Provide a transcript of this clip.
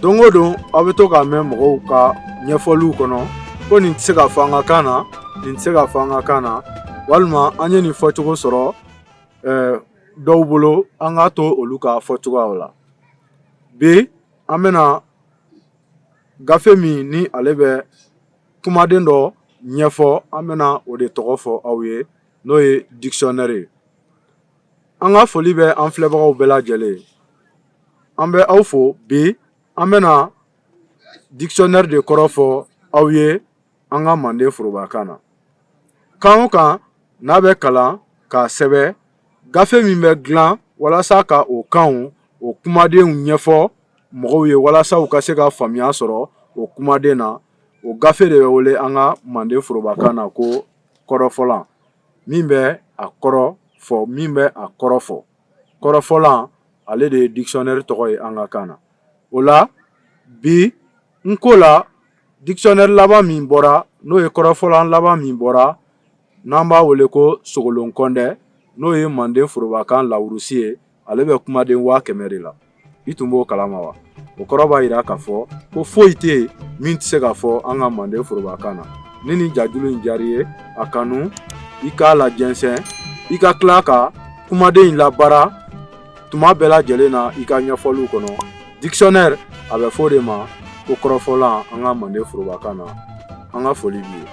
don o don aw bɛ to k'a mɛn mɔgɔw ka ɲɛfɔliw kɔnɔ ko nin tɛ se ka fɔ an ka kan na, nin tɛ se ka fɔ an ka kan na, walima an ye nin fɔcogo sɔrɔ dɔw bolo, an k'a to olu ka fɔcogoyaw la. Bi an bɛna gafe min ni ale bɛ kumaden dɔ ɲɛfɔ, an bɛna o de tɔgɔ fɔ aw ye, n'o ye dictionnaire ye. An ka foli bɛ an filɛbagaw bɛɛ lajɛlen. An bɛ aw fo. Bi an bɛna dictionnaire de kɔrɔ fɔ aw ye an ka Manden forobakan na. Kan o kan n'a bɛ kalan k'a sɛbɛn, gafe min bɛ dilan walasa ka o kanw, o kumadenw ɲɛfɔ mɔgɔw ye walasa u ka se ka faamuya sɔrɔ o kumaden na, o gafe de bɛ wele an ka Manden forobakan na ko kɔrɔfɔlan, min bɛ a kɔrɔ fɔ, min bɛ a kɔrɔ fɔ. Kɔrɔfɔlan ale de ye dictionnaire tɔgɔ ye an ka kan na. O la bi n ko la dictionnaire laban min bɔra, n'o ye kɔrɔfɔlan laban min bɔra, n'an b'a wele ko Sogolon Kɔnɛ, n'o ye Manden forobakan lawurusi ye, ale bɛ kumaden 100,000 de la. I tun b'o kalama wa? O kɔrɔ b'a jira k'a fɔ ko foyi tɛ yen min tɛ se ka fɔ an ka Manden forobakan na. Ni nin jajulu in diyar'i ye, a kanu, i k'a lajɛnsɛn, i ka tila ka kumaden in labaara tuma bɛɛ lajɛlen na i ka ɲɛfɔliw kɔnɔ. Dictionnaire a bɛ fɔ o de ma ko kɔrɔfɔlan an ka Manden forobakan na. An ka foli b'i ye.